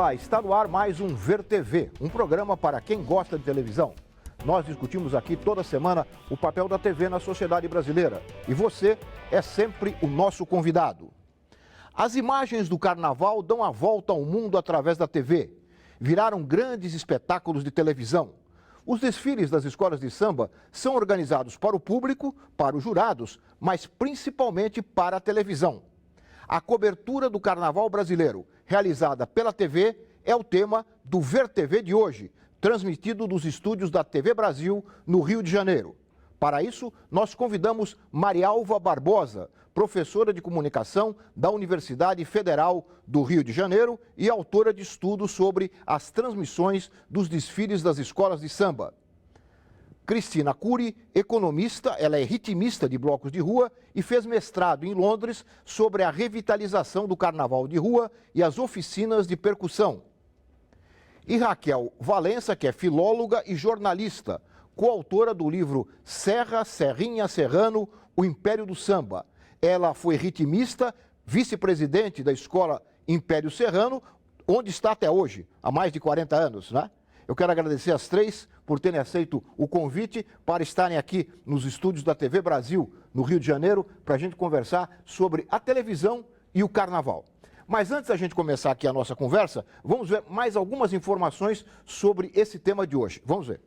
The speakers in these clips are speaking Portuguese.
Olá, está no ar mais um Ver TV, um programa para quem gosta de televisão. Nós discutimos aqui toda semana o papel da TV na sociedade brasileira e você é sempre o nosso convidado. As imagens do carnaval dão a volta ao mundo através da TV. Viraram grandes espetáculos de televisão. Os desfiles das escolas de samba são organizados para o público, para os jurados, mas principalmente para a televisão. A cobertura do carnaval brasileiro, realizada pela TV, é o tema do Ver TV de hoje, transmitido dos estúdios da TV Brasil, no Rio de Janeiro. Para isso, nós convidamos Marialva Barbosa, professora de comunicação da Universidade Federal do Rio de Janeiro e autora de estudos sobre as transmissões dos desfiles das escolas de samba. Cristina Cury, economista, ela é ritmista de blocos de rua e fez mestrado em Londres sobre a revitalização do carnaval de rua e as oficinas de percussão. E Raquel Valença, que é filóloga e jornalista, coautora do livro Serra, Serrinha, Serrano, o Império do Samba. Ela foi ritmista, vice-presidente da Escola Império Serrano, onde está até hoje, há mais de 40 anos, né? Eu quero agradecer às três por terem aceito o convite para estarem aqui nos estúdios da TV Brasil, no Rio de Janeiro, para a gente conversar sobre a televisão e o carnaval. Mas antes da gente começar aqui a nossa conversa, vamos ver mais algumas informações sobre esse tema de hoje. Vamos ver.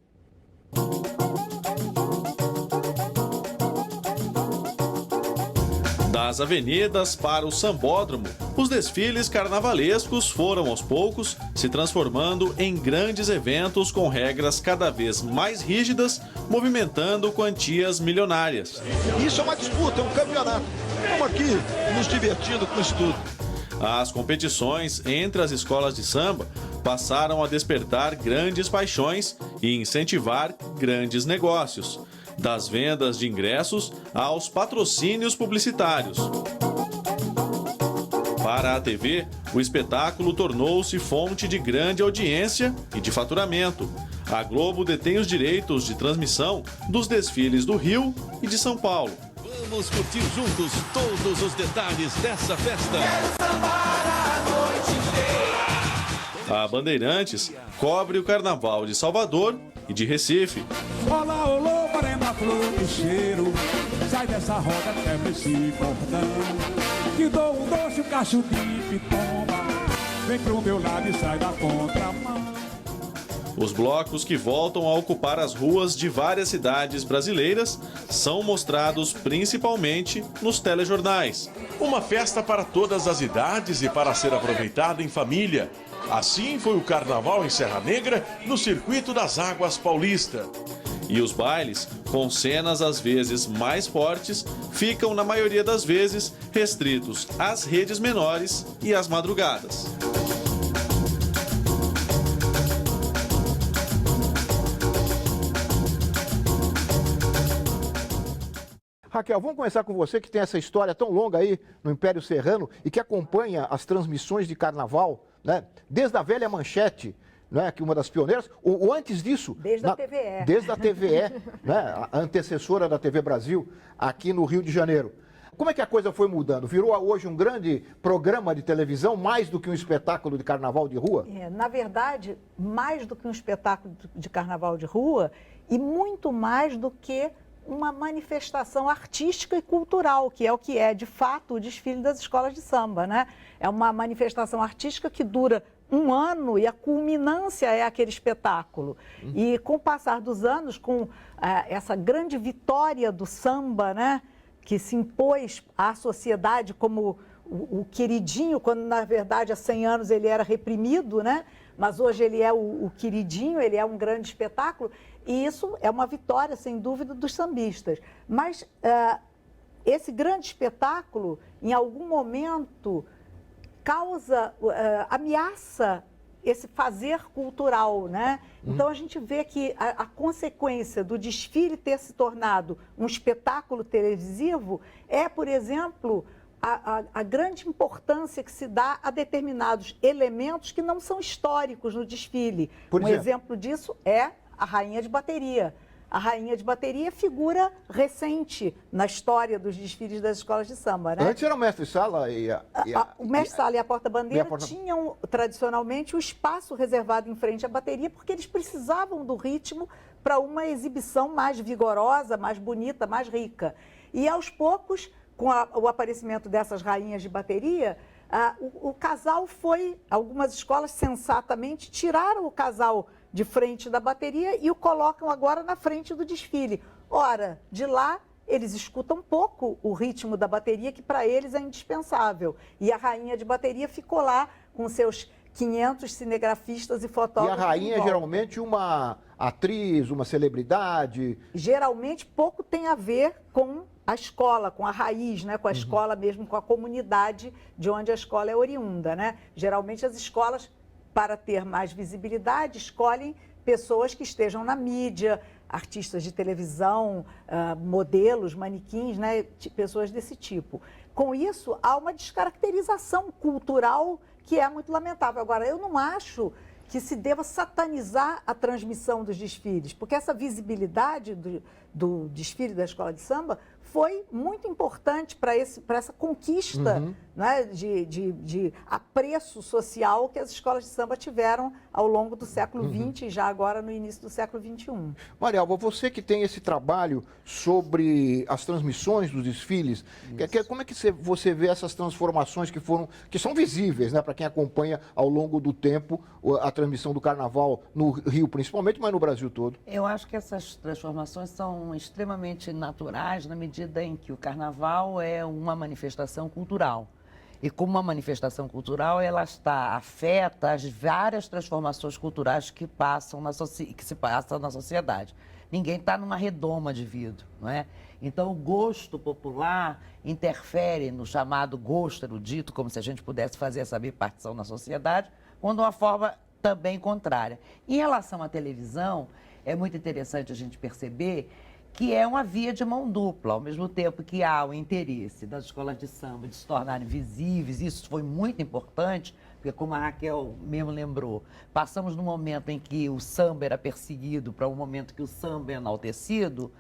Das avenidas para o sambódromo, os desfiles carnavalescos foram aos poucos se transformando em grandes eventos com regras cada vez mais rígidas, movimentando quantias milionárias. Isso é uma disputa, é um campeonato. Estamos aqui nos divertindo com isso tudo. As competições entre as escolas de samba passaram a despertar grandes paixões e incentivar grandes negócios, das vendas de ingressos aos patrocínios publicitários. Para a TV, o espetáculo tornou-se fonte de grande audiência e de faturamento. A Globo detém os direitos de transmissão dos desfiles do Rio e de São Paulo. Vamos curtir juntos todos os detalhes dessa festa. A Bandeirantes cobre o Carnaval de Salvador e de Recife. Olá, olô, morena, flor de cheiro. Sai dessa roda, quebra esse cordão. Que dou um doce, um cacho de pitomba. Vem pro meu lado e sai da contramão. Os blocos que voltam a ocupar as ruas de várias cidades brasileiras são mostrados principalmente nos telejornais. Uma festa para todas as idades e para ser aproveitada em família. Assim foi o Carnaval em Serra Negra, no Circuito das Águas Paulista. E os bailes, com cenas às vezes mais fortes, ficam na maioria das vezes restritos às redes menores e às madrugadas. Raquel, vamos começar com você, que tem essa história tão longa aí no Império Serrano e que acompanha as transmissões de carnaval, né? Desde a velha Manchete, né, que uma das pioneiras, ou antes disso... Desde a TVE. Desde a TVE, né, a antecessora da TV Brasil, aqui no Rio de Janeiro. Como é que a coisa foi mudando? Virou hoje um grande programa de televisão, mais do que um espetáculo de carnaval de rua? Na verdade, mais do que um espetáculo de carnaval de rua e muito mais do que uma manifestação artística e cultural, que é, de fato, o desfile das escolas de samba, né? É uma manifestação artística que dura um ano e a culminância é aquele espetáculo. E com o passar dos anos, com essa grande vitória do samba, né? Que se impôs à sociedade como o queridinho, quando na verdade há 100 anos ele era reprimido, né? Mas hoje ele é o queridinho, ele é um grande espetáculo. E isso é uma vitória, sem dúvida, dos sambistas. Mas esse grande espetáculo, em algum momento, ameaça esse fazer cultural, né? Então a gente vê que a consequência do desfile ter se tornado um espetáculo televisivo é, por exemplo, a grande importância que se dá a determinados elementos que não são históricos no desfile. Um exemplo disso é a rainha de bateria. a rainha de bateria é figura recente na história dos desfiles das escolas de samba, né? Antes era o mestre-sala O mestre-sala e a porta-bandeira tinham, tradicionalmente, o espaço reservado em frente à bateria, porque eles precisavam do ritmo para uma exibição mais vigorosa, mais bonita, mais rica. E, aos poucos, com o aparecimento dessas rainhas de bateria, o casal algumas escolas sensatamente tiraram o casal de frente da bateria e o colocam agora na frente do desfile. Ora, de lá, eles escutam pouco o ritmo da bateria, que para eles é indispensável. E a rainha de bateria ficou lá com seus 500 cinegrafistas e fotógrafos. E a rainha é geralmente uma atriz, uma celebridade? Geralmente pouco tem a ver com a escola, com a raiz, né? Com a escola mesmo, com a comunidade de onde a escola é oriunda, né? Geralmente as escolas, para ter mais visibilidade, escolhem pessoas que estejam na mídia, artistas de televisão, modelos, manequins, né? Pessoas desse tipo. Com isso, há uma descaracterização cultural que é muito lamentável. Agora, eu não acho que se deva satanizar a transmissão dos desfiles, porque essa visibilidade do desfile da escola de samba foi muito importante para essa conquista, né, de apreço social que as escolas de samba tiveram ao longo do século XX e já agora no início do século XXI. Marialva, você que tem esse trabalho sobre as transmissões dos desfiles, como é que você vê essas transformações que são visíveis, né, para quem acompanha ao longo do tempo a transmissão do carnaval no Rio principalmente, mas no Brasil todo? Eu acho que essas transformações são extremamente naturais na medida em que o carnaval é uma manifestação cultural. E como uma manifestação cultural, ela afeta as várias transformações culturais que se passam na sociedade. Ninguém está numa redoma de vidro, não é? Então, o gosto popular interfere no chamado gosto erudito, como se a gente pudesse fazer essa bipartição na sociedade, quando uma forma também contrária. Em relação à televisão, é muito interessante a gente perceber que é uma via de mão dupla, ao mesmo tempo que há o interesse das escolas de samba de se tornarem visíveis, isso foi muito importante, porque como a Raquel mesmo lembrou, passamos num momento em que o samba era perseguido para um momento que o samba é enaltecido,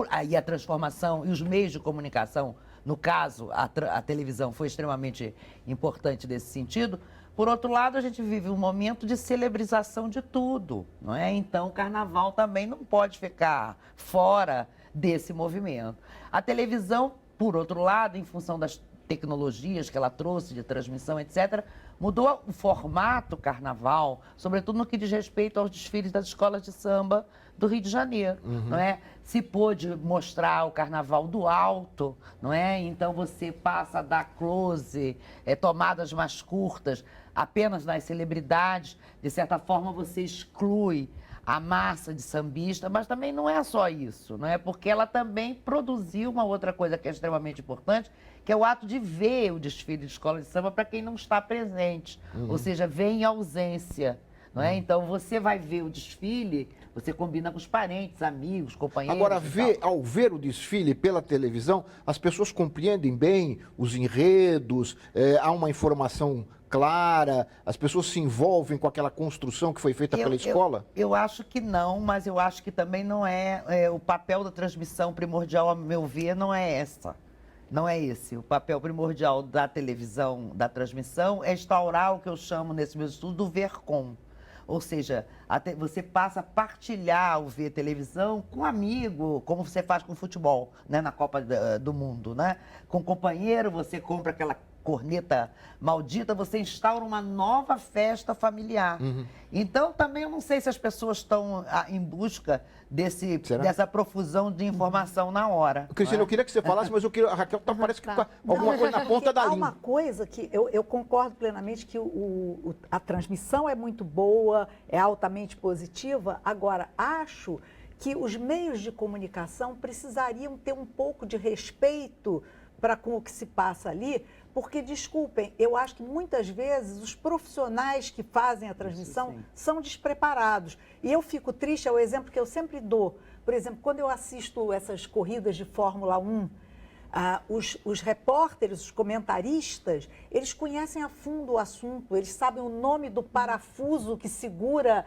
aí a transformação e os meios de comunicação, no caso, a televisão foi extremamente importante nesse sentido. Por outro lado, a gente vive um momento de celebrização de tudo, não é? Então, o carnaval também não pode ficar fora desse movimento. A televisão, por outro lado, em função das tecnologias que ela trouxe de transmissão, etc., mudou o formato carnaval, sobretudo no que diz respeito aos desfiles das escolas de samba do Rio de Janeiro, não é? Se pôde mostrar o carnaval do alto, não é? Então você passa a dar close, tomadas mais curtas, apenas nas celebridades. De certa forma você exclui a massa de sambista, mas também não é só isso, não é? Porque ela também produziu uma outra coisa que é extremamente importante, que é o ato de ver o desfile de escola de samba para quem não está presente, ou seja, vê em ausência. Não é? Então, você vai ver o desfile, você combina com os parentes, amigos, companheiros. Agora, ao ver o desfile pela televisão, as pessoas compreendem bem os enredos, há uma informação clara, as pessoas se envolvem com aquela construção que foi feita pela escola? Eu acho que não, mas eu acho que também não o papel da transmissão primordial, a meu ver, não é essa. Não é esse. O papel primordial da televisão, da transmissão, é instaurar o que eu chamo, nesse meu estudo, do ver com. Ou seja, você passa a partilhar o ver televisão com um amigo, como você faz com o futebol, né, na Copa do Mundo, né? Com um companheiro, você compra aquela corneta maldita, você instaura uma nova festa familiar. Então, também eu não sei se as pessoas estão em busca dessa profusão de informação na hora. Cristina, eu queria que você falasse, mas a Raquel parece que com alguma coisa na ponta da língua. Há uma coisa que eu concordo plenamente que a transmissão é muito boa, é altamente positiva. Agora, acho que os meios de comunicação precisariam ter um pouco de respeito para com o que se passa ali, porque, desculpem, eu acho que muitas vezes os profissionais que fazem a transmissão são despreparados. E eu fico triste, é o exemplo que eu sempre dou. Por exemplo, quando eu assisto essas corridas de Fórmula 1, Os repórteres, os comentaristas, eles conhecem a fundo o assunto, eles sabem o nome do parafuso que segura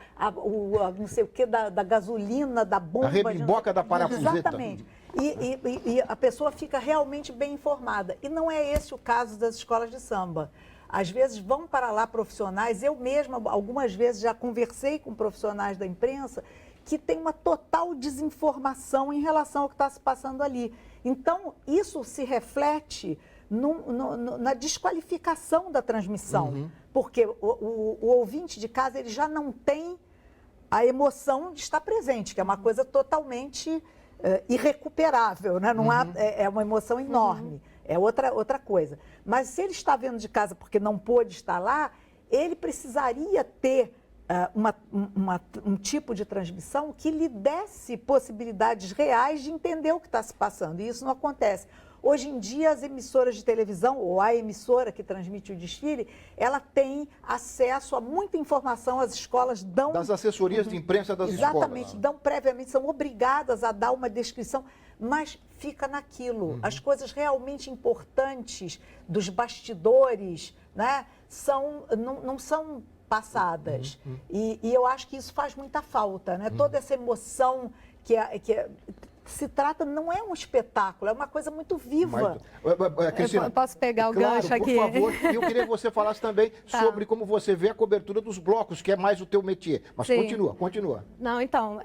não sei o que, da gasolina, da bomba. A rebimboca da parafuseta. Exatamente. E a pessoa fica realmente bem informada. E não é esse o caso das escolas de samba. Às vezes vão para lá profissionais, eu mesma algumas vezes já conversei com profissionais da imprensa que tem uma total desinformação em relação ao que está se passando ali. Então, isso se reflete na desqualificação da transmissão, porque o ouvinte de casa ele já não tem a emoção de estar presente, que é uma coisa totalmente irrecuperável, né? Não é uma emoção enorme, é outra coisa. Mas se ele está vendo de casa porque não pôde estar lá, ele precisaria ter um tipo de transmissão que lhe desse possibilidades reais de entender o que está se passando. E isso não acontece. Hoje em dia, as emissoras de televisão, ou a emissora que transmite o desfile, ela tem acesso a muita informação, as escolas dão... Das assessorias de imprensa das escolas. Exatamente, dão previamente, são obrigadas a dar uma descrição, mas fica naquilo. As coisas realmente importantes dos bastidores, né, não são passadas. E eu acho que isso faz muita falta, né? Toda essa emoção que se trata, não é um espetáculo, é uma coisa muito viva. Cristina, eu posso pegar o gancho aqui? Por favor, e eu queria que você falasse também sobre como você vê a cobertura dos blocos, que é mais o teu métier. Mas continua. Não, então,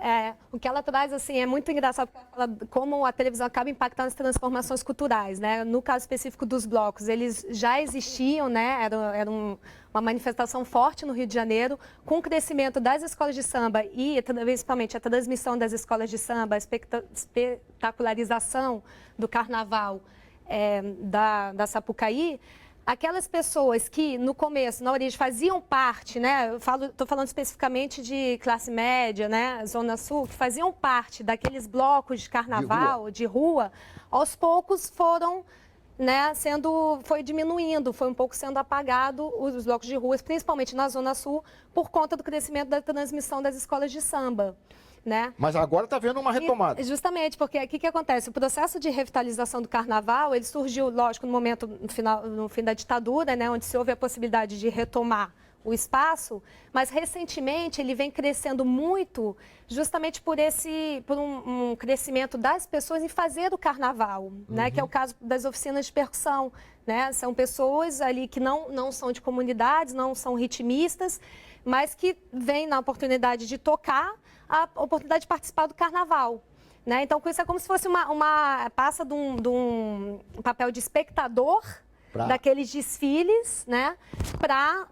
o que ela traz, assim, é muito engraçado, porque ela fala como a televisão acaba impactando as transformações culturais, né? No caso específico dos blocos, eles já existiam, né? Era uma manifestação forte no Rio de Janeiro, com o crescimento das escolas de samba e, principalmente, a transmissão das escolas de samba, a espetacularização do carnaval da Sapucaí. Aquelas pessoas que, no começo, na origem, faziam parte, né? Estou falando especificamente de classe média, né? Zona Sul, que faziam parte daqueles blocos de carnaval, de rua, aos poucos foram... né, foi diminuindo, foi um pouco sendo apagado os blocos de ruas, principalmente na Zona Sul, por conta do crescimento da transmissão das escolas de samba. Né? Mas agora está vendo uma retomada. Justamente, porque o que acontece? O processo de revitalização do carnaval, ele surgiu, lógico, no fim da ditadura, né, onde se houve a possibilidade de retomar o espaço, mas recentemente ele vem crescendo muito justamente por um crescimento das pessoas em fazer o carnaval, né? Que é o caso das oficinas de percussão, né? São pessoas ali que não são de comunidades, não são ritmistas, mas que vêm na oportunidade de tocar, a oportunidade de participar do carnaval. Né? Então, com isso é como se fosse passa de um papel de espectador daqueles desfiles, né, para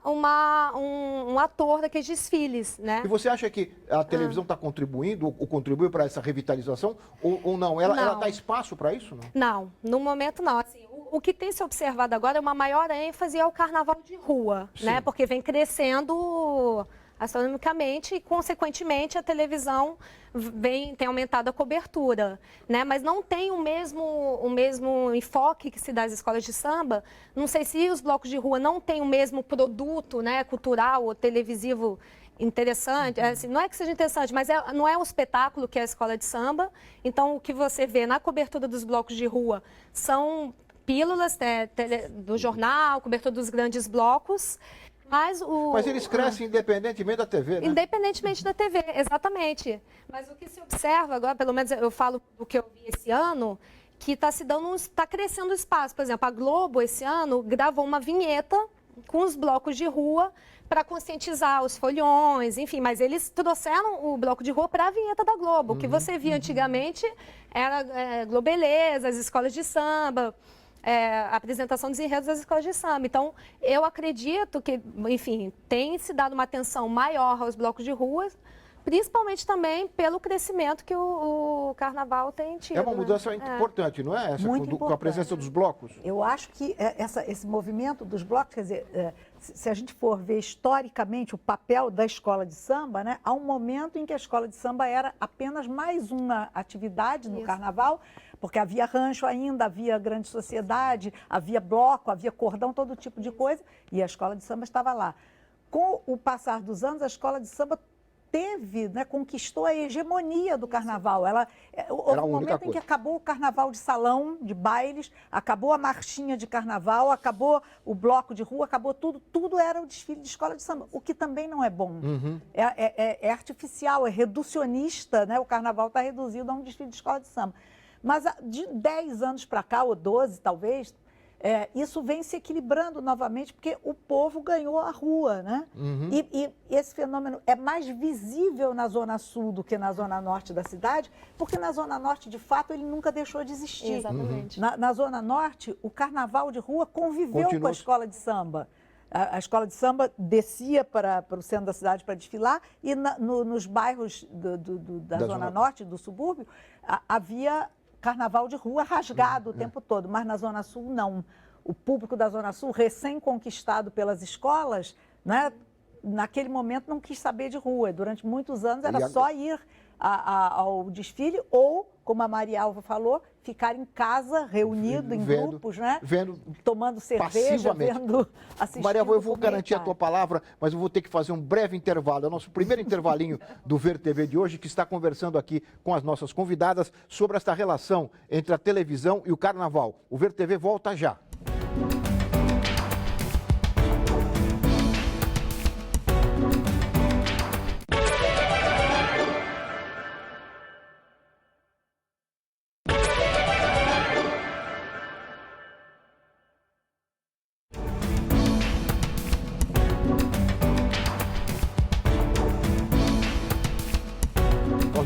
um ator daqueles desfiles, né? E você acha que a televisão está contribuindo, ou contribui para essa revitalização, ou não? Ela dá espaço para isso? Não, no momento não. Assim, o que tem se observado agora é uma maior ênfase ao carnaval de rua, né? Porque vem crescendo astronomicamente e, consequentemente, a televisão tem aumentado a cobertura, né? Mas não tem o mesmo enfoque que se dá às escolas de samba. Não sei se os blocos de rua não têm o mesmo produto, né, cultural ou televisivo interessante. Assim, não é que seja interessante, mas não é um espetáculo que é a escola de samba. Então, o que você vê na cobertura dos blocos de rua são pílulas do jornal, cobertura dos grandes blocos. Mas eles crescem independentemente da TV, né? Independentemente da TV, exatamente. Mas o que se observa agora, pelo menos eu falo do que eu vi esse ano, que está crescendo o espaço. Por exemplo, a Globo, esse ano, gravou uma vinheta com os blocos de rua para conscientizar os folhões, enfim. Mas eles trouxeram o bloco de rua para a vinheta da Globo. O que você via antigamente era Globeleza, as escolas de samba... a apresentação dos enredos das escolas de samba. Então, eu acredito que, enfim, tem se dado uma atenção maior aos blocos de ruas, principalmente também pelo crescimento que o carnaval tem tido. É uma mudança importante, não é? Com a presença dos blocos. Eu acho que esse movimento dos blocos, quer dizer, se a gente for ver historicamente o papel da escola de samba, né, há um momento em que a escola de samba era apenas mais uma atividade no carnaval, porque havia rancho ainda, havia grande sociedade, havia bloco, havia cordão, todo tipo de coisa, e a escola de samba estava lá. Com o passar dos anos, a escola de samba manteve, né, conquistou a hegemonia do carnaval. Houve um momento em que acabou o carnaval de salão, de bailes, acabou a marchinha de carnaval, acabou o bloco de rua, acabou tudo. Tudo era o desfile de escola de samba, o que também não é bom. É artificial, é reducionista, né? O carnaval está reduzido a um desfile de escola de samba. Mas de 10 anos para cá, ou 12 talvez, isso vem se equilibrando novamente, porque o povo ganhou a rua, né? E esse fenômeno é mais visível na Zona Sul do que na Zona Norte da cidade, porque na Zona Norte, de fato, ele nunca deixou de existir. Exatamente. Na Zona Norte, o carnaval de rua conviveu com a escola de samba. A escola de samba descia para o centro da cidade para desfilar e nos bairros da Zona Norte, do subúrbio, havia carnaval de rua rasgado o tempo todo, mas na Zona Sul não. O público da Zona Sul, recém-conquistado pelas escolas, né, naquele momento não quis saber de rua. Durante muitos anos era só ir ao desfile ou, como a Maria Alva falou, ficar em casa, reunido em grupos, né? Tomando cerveja, assistindo. Maria Alva, eu vou garantir a tua palavra, mas eu vou ter que fazer um breve intervalo. É o nosso primeiro intervalinho do Ver TV de hoje, que está conversando aqui com as nossas convidadas sobre esta relação entre a televisão e o carnaval. O Ver TV volta já.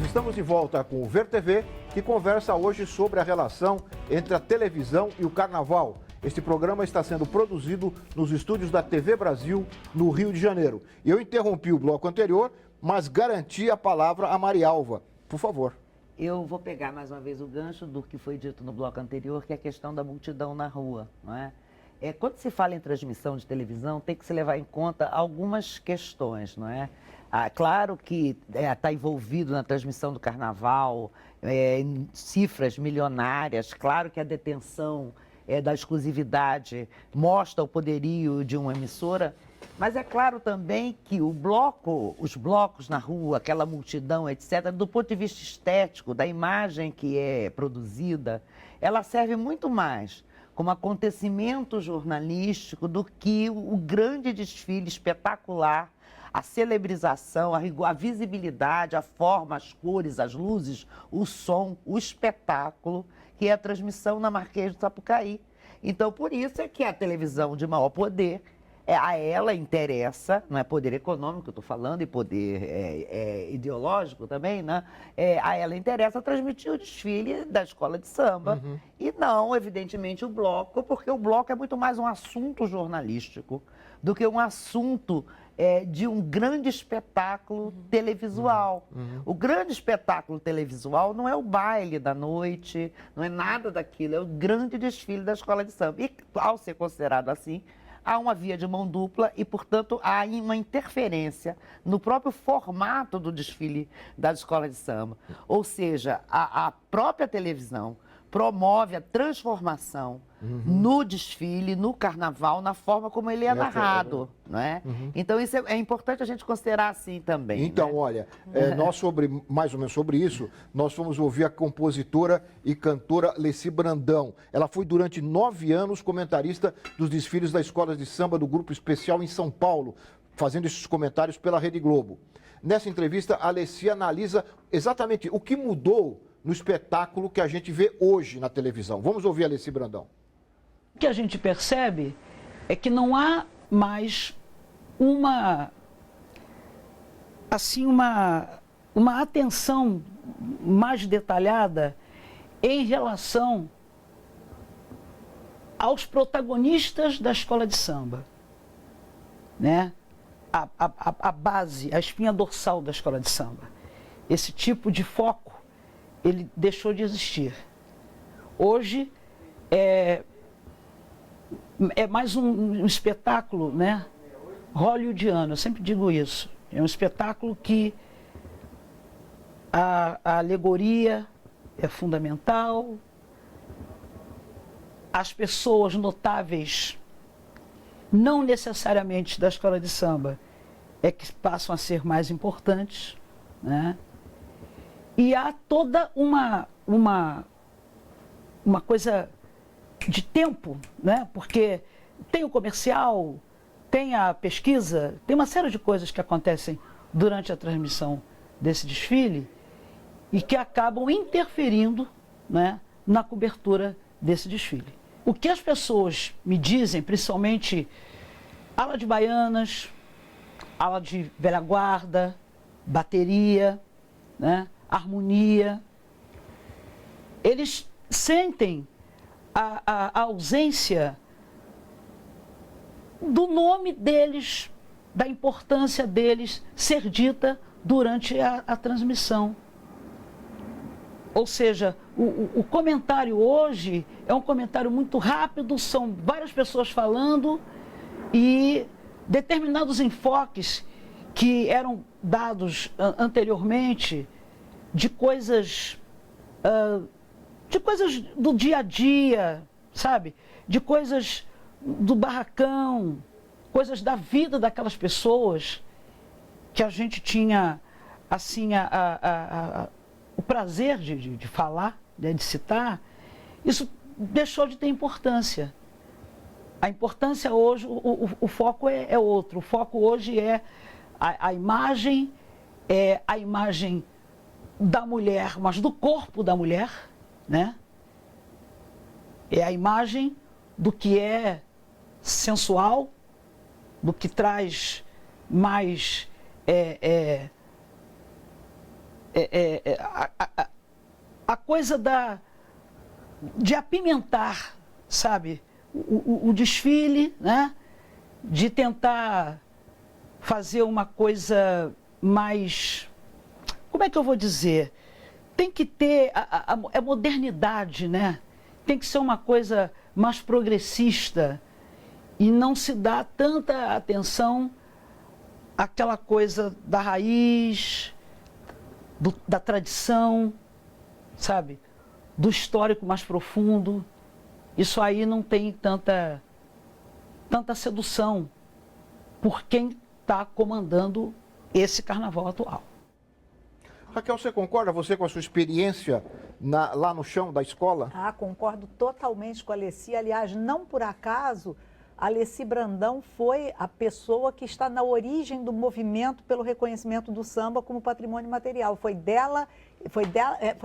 Estamos de volta com o Ver TV, que conversa hoje sobre a relação entre a televisão e o carnaval. Este programa está sendo produzido nos estúdios da TV Brasil, no Rio de Janeiro. E eu interrompi o bloco anterior, mas garanti a palavra a Maria Alva. Por favor. Eu vou pegar mais uma vez o gancho do que foi dito no bloco anterior, que é a questão da multidão na rua, não é? Quando se fala em transmissão de televisão, tem que se levar em conta algumas questões, não é? Claro que está envolvido na transmissão do carnaval, em cifras milionárias, claro que a detenção da exclusividade mostra o poderio de uma emissora, mas é claro também que os blocos na rua, aquela multidão, etc., do ponto de vista estético, da imagem que é produzida, ela serve muito mais como acontecimento jornalístico do que o grande desfile espetacular, a celebrização, a visibilidade, a forma, as cores, as luzes, o som, o espetáculo, que é a transmissão na Marquês de Sapucaí. Então, por isso é que a televisão de maior poder, a ela interessa, não é poder econômico que eu estou falando, e poder ideológico também, né? A ela interessa transmitir o desfile da escola de samba e não, evidentemente, o bloco, porque o bloco é muito mais um assunto jornalístico do que um assunto de um grande espetáculo televisual. O grande espetáculo televisual não é o baile da noite, não é nada daquilo, é o grande desfile da escola de samba. E, ao ser considerado assim, há uma via de mão dupla e, portanto, há uma interferência no próprio formato do desfile da escola de samba. Ou seja, a própria televisão promove a transformação no desfile, no carnaval, na forma como ele é narrado, não é? Então, isso é importante a gente considerar assim também. Então, né? olha, mais ou menos sobre isso, nós fomos ouvir a compositora e cantora Leci Brandão. Ela foi durante 9 anos comentarista dos desfiles da Escola de Samba do Grupo Especial em São Paulo, fazendo esses comentários pela Rede Globo. Nessa entrevista, a Leci analisa exatamente o que mudou no espetáculo que a gente vê hoje na televisão. Vamos ouvir a Leci Brandão. O que a gente percebe é que não há mais uma atenção mais detalhada em relação aos protagonistas da escola de samba, né? A base, a espinha dorsal da escola de samba. Esse tipo de foco, ele deixou de existir. Hoje é mais um espetáculo, né, hollywoodiano, eu sempre digo isso. É um espetáculo que a alegoria é fundamental, as pessoas notáveis, não necessariamente da escola de samba, é que passam a ser mais importantes, né? E há toda uma coisa de tempo, né? Porque tem o comercial, tem a pesquisa, tem uma série de coisas que acontecem durante a transmissão desse desfile e que acabam interferindo, né, na cobertura desse desfile. O que as pessoas me dizem, principalmente ala de baianas, ala de velha guarda, bateria, né, harmonia, eles sentem a ausência do nome deles, da importância deles ser dita durante a transmissão. Ou seja, o comentário hoje é um comentário muito rápido, são várias pessoas falando e determinados enfoques que eram dados anteriormente de coisas do dia a dia, sabe? De coisas do barracão, coisas da vida daquelas pessoas que a gente tinha, assim, o prazer de falar, né, de citar. Isso deixou de ter importância. A importância hoje, o foco é outro. O foco hoje é a imagem da mulher, mas do corpo da mulher, né? É a imagem do que é sensual, do que traz mais a coisa de apimentar, sabe, o desfile, né? De tentar fazer uma coisa mais, como é que eu vou dizer? Tem que ter a modernidade, né? Tem que ser uma coisa mais progressista e não se dá tanta atenção àquela coisa da raiz, da tradição, sabe? Do histórico mais profundo. Isso aí não tem tanta sedução por quem está comandando esse carnaval atual. Raquel, você concorda, você com a sua experiência lá no chão da escola? Ah, concordo totalmente com a Alessi. Aliás, não por acaso, a Alessi Brandão foi a pessoa que está na origem do movimento pelo reconhecimento do samba como patrimônio material. Foi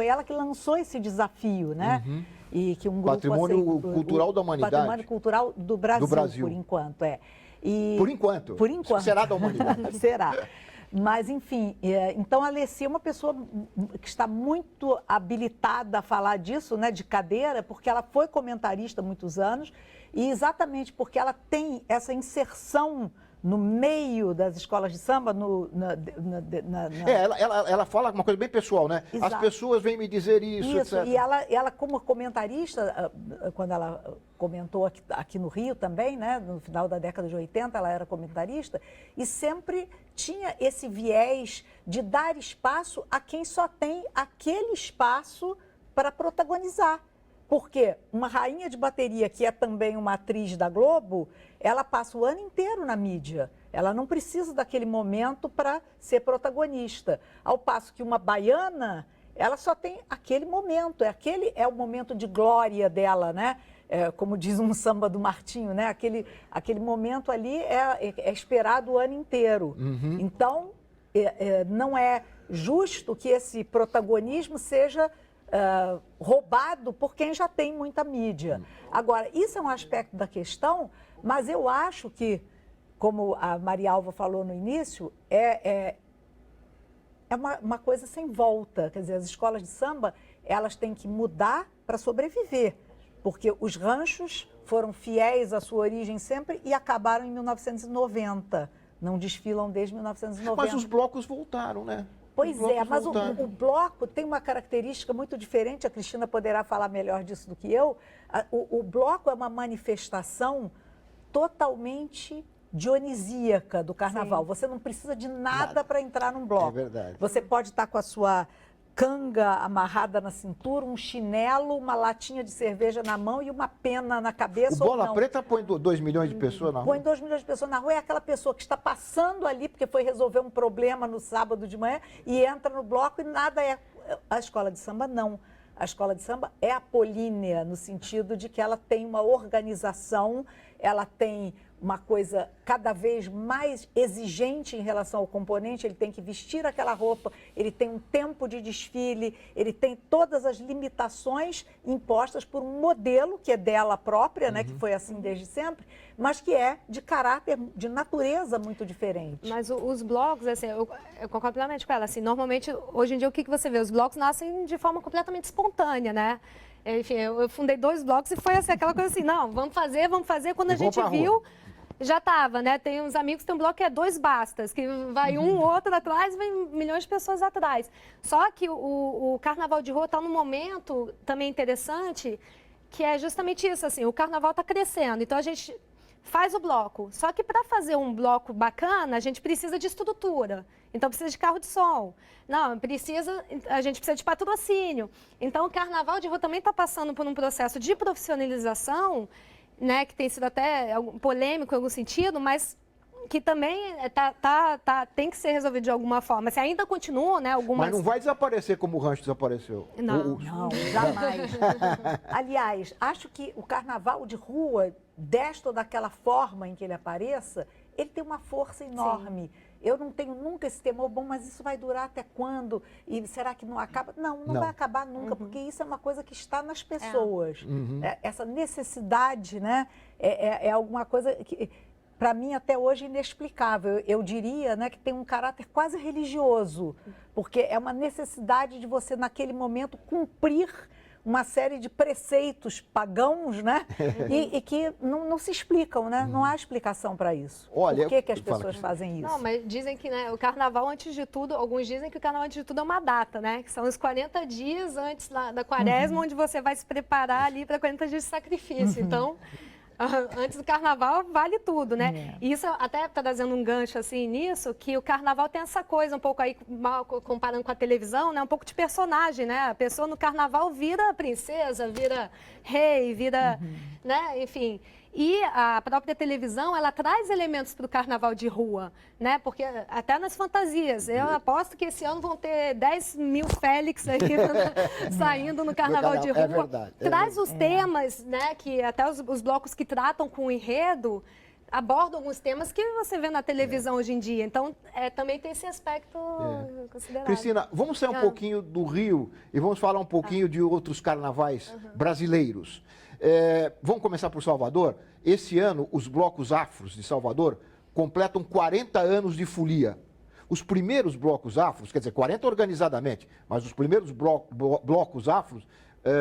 ela que lançou esse desafio, né? Uhum. E que um grupo Patrimônio cultural da humanidade. Patrimônio cultural do Brasil, por enquanto, Por enquanto? Por enquanto. Será da humanidade? Será. Mas, enfim, então a Alessi é uma pessoa que está muito habilitada a falar disso, né, de cadeira, porque ela foi comentarista há muitos anos e exatamente porque ela tem essa inserção no meio das escolas de samba, Ela fala uma coisa bem pessoal, né? Exato. As pessoas vêm me dizer isso, etc. E ela como comentarista, quando ela comentou aqui no Rio também, né? No final da década de 80, ela era comentarista, e sempre tinha esse viés de dar espaço a quem só tem aquele espaço para protagonizar. Porque uma rainha de bateria, que é também uma atriz da Globo, ela passa o ano inteiro na mídia. Ela não precisa daquele momento para ser protagonista. Ao passo que uma baiana, ela só tem aquele momento. É o momento de glória dela, né? Como diz um samba do Martinho, né? Aquele momento ali é esperado o ano inteiro. Uhum. Então, não é justo que esse protagonismo seja roubado por quem já tem muita mídia. Agora, isso é um aspecto da questão, mas eu acho que, como a Maria Alva falou no início, é uma coisa sem volta. Quer dizer, as escolas de samba, elas têm que mudar para sobreviver, porque os ranchos foram fiéis à sua origem sempre e acabaram em 1990. Não desfilam desde 1990. Mas os blocos voltaram, né? Pois é, mas o bloco tem uma característica muito diferente, a Cristina poderá falar melhor disso do que eu. O bloco é uma manifestação totalmente dionisíaca do carnaval. Sim. Você não precisa de nada para entrar num bloco. É verdade. Você pode estar com a sua canga amarrada na cintura, um chinelo, uma latinha de cerveja na mão e uma pena na cabeça. O Bola Preta põe 2 milhões de pessoas na rua? Põe 2 milhões de pessoas na rua. É aquela pessoa que está passando ali porque foi resolver um problema no sábado de manhã e entra no bloco e nada é... A escola de samba, não. A escola de samba é apolínea, no sentido de que ela tem uma organização, ela tem uma coisa cada vez mais exigente em relação ao componente, ele tem que vestir aquela roupa, ele tem um tempo de desfile, ele tem todas as limitações impostas por um modelo que é dela própria, né, que foi assim desde sempre, mas que é de caráter, de natureza muito diferente. Mas os blocos, assim, eu concordo plenamente com ela, assim, normalmente, hoje em dia, o que você vê? Os blocos nascem de forma completamente espontânea, né? Enfim, eu fundei 2 blocos e foi assim, aquela coisa assim, não, vamos fazer, quando a gente viu... Já estava, né? Tem uns amigos que tem um bloco que é 2 bastas, que vai um, outro atrás, vem milhões de pessoas atrás. Só que o carnaval de rua está num momento também interessante, que é justamente isso, assim, o carnaval está crescendo, então a gente faz o bloco. Só que para fazer um bloco bacana, a gente precisa de estrutura. Então precisa de carro de som. Não, a gente precisa de patrocínio. Então o carnaval de rua também está passando por um processo de profissionalização, né, que tem sido até polêmico em algum sentido, mas que também tem que ser resolvido de alguma forma. Se ainda continua, né, algumas... Mas não vai desaparecer como o rancho desapareceu. Não, jamais. Aliás, acho que o carnaval de rua, desta ou daquela forma em que ele apareça, ele tem uma força enorme. Sim. Eu não tenho nunca esse temor, bom, mas isso vai durar até quando? E será que não acaba? Não vai acabar nunca, porque isso é uma coisa que está nas pessoas. Essa necessidade, né, é alguma coisa que, para mim, até hoje, inexplicável. Eu diria, né, que tem um caráter quase religioso, porque é uma necessidade de você, naquele momento, cumprir uma série de preceitos pagãos, né? E que não se explicam, né? Não há explicação para isso. Olha, por que as pessoas fazem isso? Não, mas dizem que, né, o carnaval, antes de tudo, alguns dizem que o carnaval, antes de tudo, é uma data, né? Que são os 40 dias antes da quaresma, onde você vai se preparar ali para 40 dias de sacrifício. Então, antes do carnaval, vale tudo, né? E isso até está trazendo um gancho, assim, nisso, que o carnaval tem essa coisa, um pouco aí, comparando com a televisão, né? Um pouco de personagem, né? A pessoa no carnaval vira princesa, vira rei, vira, né? Enfim... E a própria televisão, ela traz elementos para o carnaval de rua, né? Porque até nas fantasias, eu aposto que esse ano vão ter 10 mil Félix aí saindo no carnaval de rua. É verdade. Traz os temas, né? Que até os blocos que tratam com o enredo abordam alguns temas que você vê na televisão hoje em dia. Então, também tem esse aspecto considerável. Cristina, vamos sair um pouquinho do Rio e vamos falar um pouquinho de outros carnavais brasileiros. Vamos começar por Salvador. Esse ano, os blocos afros de Salvador completam 40 anos de folia. Os primeiros blocos afros, quer dizer, 40 organizadamente, mas os primeiros blocos afros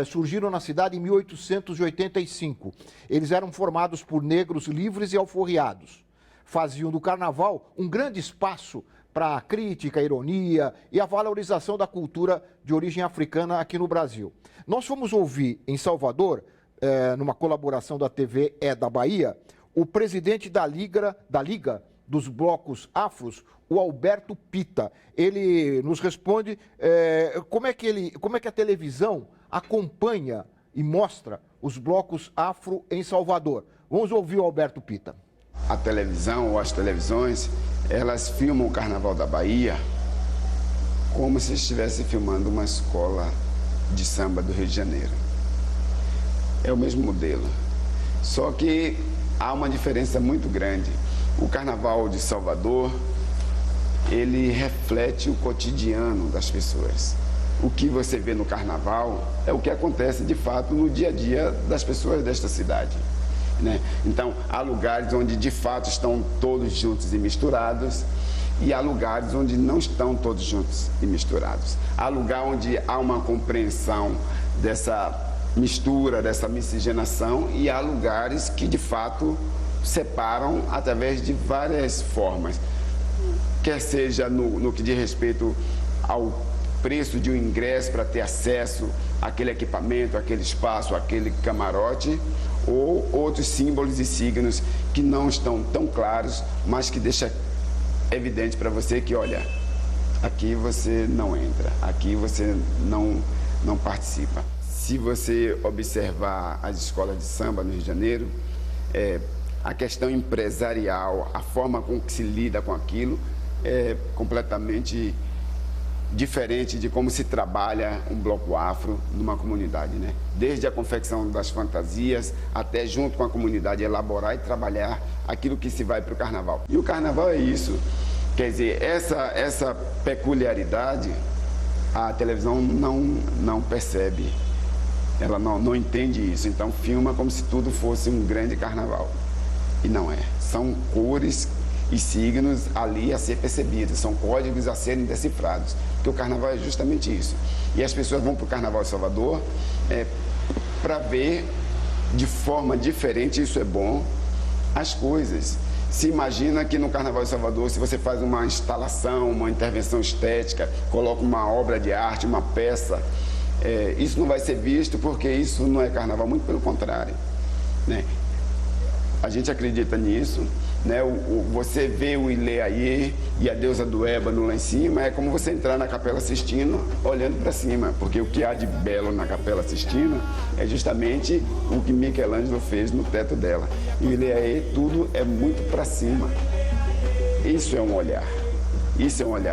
surgiram na cidade em 1885. Eles eram formados por negros livres e alforriados. Faziam do carnaval um grande espaço para a crítica, a ironia e a valorização da cultura de origem africana aqui no Brasil. Nós fomos ouvir em Salvador, numa colaboração da TV da Bahia, o presidente da Liga dos Blocos Afros, o Alberto Pita. Ele nos responde como é que a televisão acompanha e mostra os blocos afro em Salvador. Vamos ouvir o Alberto Pita. A televisão ou as televisões, elas filmam o Carnaval da Bahia como se estivesse filmando uma escola de samba do Rio de Janeiro. É o mesmo modelo, só que há uma diferença muito grande. O Carnaval de Salvador, ele reflete o cotidiano das pessoas. O que você vê no Carnaval é o que acontece de fato no dia a dia das pessoas desta cidade, né? Então, há lugares onde de fato estão todos juntos e misturados, e há lugares onde não estão todos juntos e misturados. Há lugar onde há uma compreensão dessa mistura, dessa miscigenação, e há lugares que de fato separam através de várias formas, quer seja no que diz respeito ao preço de um ingresso para ter acesso àquele equipamento, àquele espaço, àquele camarote, ou outros símbolos e signos que não estão tão claros, mas que deixa evidente para você que, olha, aqui você não entra, aqui você não participa. Se você observar as escolas de samba no Rio de Janeiro, a questão empresarial, a forma com que se lida com aquilo é completamente diferente de como se trabalha um bloco afro numa comunidade, né? Desde a confecção das fantasias até junto com a comunidade elaborar e trabalhar aquilo que se vai para o carnaval. E o carnaval é isso, quer dizer, essa peculiaridade a televisão não percebe, ela não entende isso, então filma como se tudo fosse um grande carnaval. E não é, são cores e signos ali a ser percebidos, são códigos a serem decifrados, porque o carnaval é justamente isso. E as pessoas vão para o Carnaval de Salvador para ver de forma diferente, isso é bom, as coisas. Se imagina que no Carnaval de Salvador, se você faz uma instalação, uma intervenção estética, coloca uma obra de arte, uma peça, isso não vai ser visto porque isso não é carnaval, muito pelo contrário, né? A gente acredita nisso, né? Você vê o Ileaie e a deusa do ébano lá em cima, é como você entrar na Capela Sistina olhando para cima, porque o que há de belo na Capela Sistina é justamente o que Michelangelo fez no teto dela. E o Ileaie, tudo é muito para cima. Isso é um olhar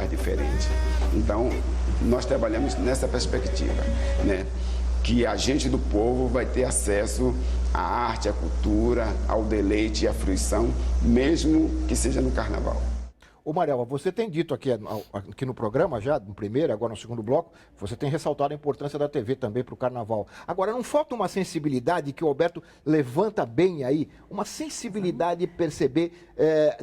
diferente. Então, nós trabalhamos nessa perspectiva, né? Que a gente do povo vai ter acesso à arte, à cultura, ao deleite e à fruição, mesmo que seja no carnaval. Ô Mariela, você tem dito aqui no programa já, no primeiro, agora no segundo bloco, você tem ressaltado a importância da TV também para o carnaval. Agora, não falta uma sensibilidade que o Alberto levanta bem aí, uma sensibilidade de perceber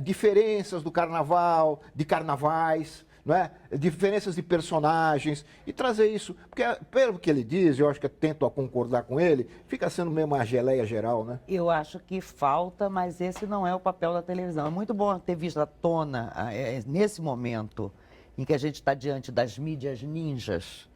diferenças do carnaval, de carnavais, não é? Diferenças de personagens e trazer isso, porque pelo que ele diz, eu acho que eu tento a concordar com ele, fica sendo meio uma geleia geral, né? Eu acho que falta, mas esse não é o papel da televisão. É muito bom ter visto à tona, nesse momento em que a gente está diante das mídias ninjas,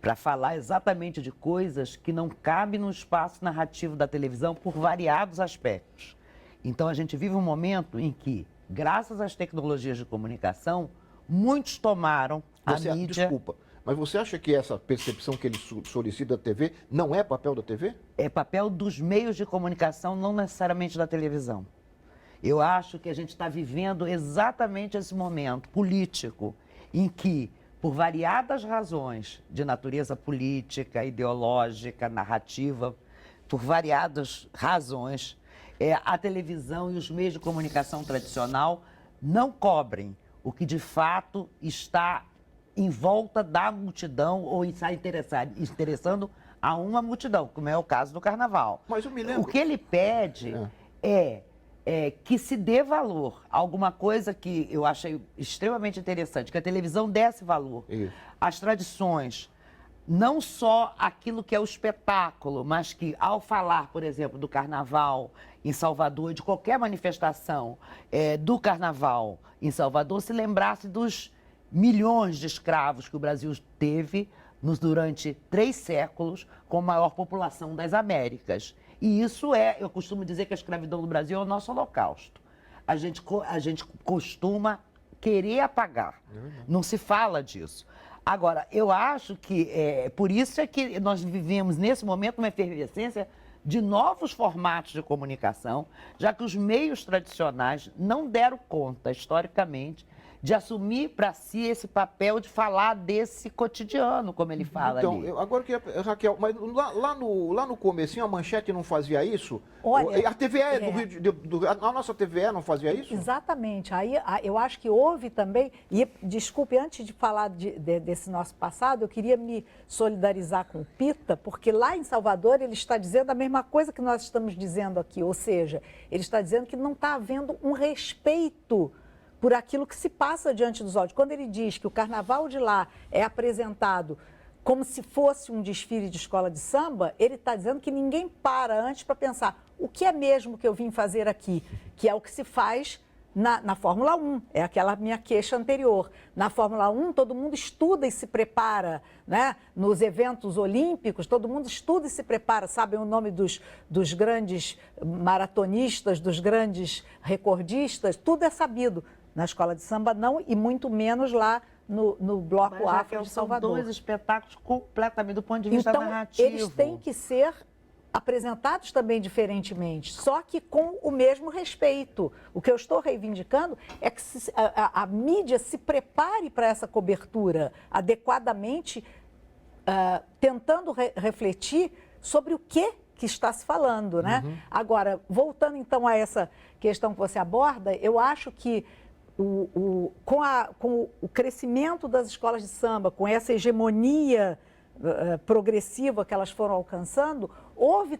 para falar exatamente de coisas que não cabem no espaço narrativo da televisão por variados aspectos. Então a gente vive um momento em que, graças às tecnologias de comunicação, muitos tomaram a mídia... Desculpa, mas você acha que essa percepção que ele solicita da TV não é papel da TV? É papel dos meios de comunicação, não necessariamente da televisão. Eu acho que a gente está vivendo exatamente esse momento político em que, por variadas razões de natureza política, ideológica, narrativa, por variadas razões, a televisão e os meios de comunicação tradicional não cobrem o que de fato está em volta da multidão ou está interessando a uma multidão, como é o caso do carnaval. Mas eu me lembro... O que ele pede é que se dê valor a alguma coisa que eu achei extremamente interessante, que a televisão desse valor às tradições, não só aquilo que é o espetáculo, mas que ao falar, por exemplo, do carnaval em Salvador, de qualquer manifestação do carnaval em Salvador, se lembrasse dos milhões de escravos que o Brasil teve durante 3 séculos, com a maior população das Américas. E isso eu costumo dizer que a escravidão do Brasil é o nosso holocausto. A gente costuma querer apagar, não se fala disso. Agora, eu acho que, por isso é que nós vivemos nesse momento uma efervescência de novos formatos de comunicação, já que os meios tradicionais não deram conta, historicamente, de assumir para si esse papel de falar desse cotidiano, como ele fala ali. Então, agora eu queria, Raquel, mas lá no comecinho a Manchete não fazia isso? Olha, a TVE a nossa TVE não fazia isso? Exatamente. Aí eu acho que houve também, e desculpe, antes de falar desse nosso passado, eu queria me solidarizar com o Pita, porque lá em Salvador ele está dizendo a mesma coisa que nós estamos dizendo aqui, ou seja, ele está dizendo que não está havendo um respeito por aquilo que se passa diante dos olhos. Quando ele diz que o carnaval de lá é apresentado como se fosse um desfile de escola de samba, ele está dizendo que ninguém para antes para pensar o que é mesmo que eu vim fazer aqui, que é o que se faz na Fórmula 1, é aquela minha queixa anterior. Na Fórmula 1, todo mundo estuda e se prepara, né? Nos eventos olímpicos, todo mundo estuda e se prepara, sabem o nome dos grandes maratonistas, dos grandes recordistas, tudo é sabido. Na escola de samba não, e muito menos lá no Bloco Afro de Salvador. São 2 espetáculos completamente do ponto de vista então, narrativo. Eles têm que ser apresentados também diferentemente, só que com o mesmo respeito. O que eu estou reivindicando é que a mídia se prepare para essa cobertura adequadamente, tentando refletir sobre o que está se falando, né? Agora, voltando então a essa questão que você aborda, eu acho que com o crescimento das escolas de samba, com essa hegemonia progressiva que elas foram alcançando, houve,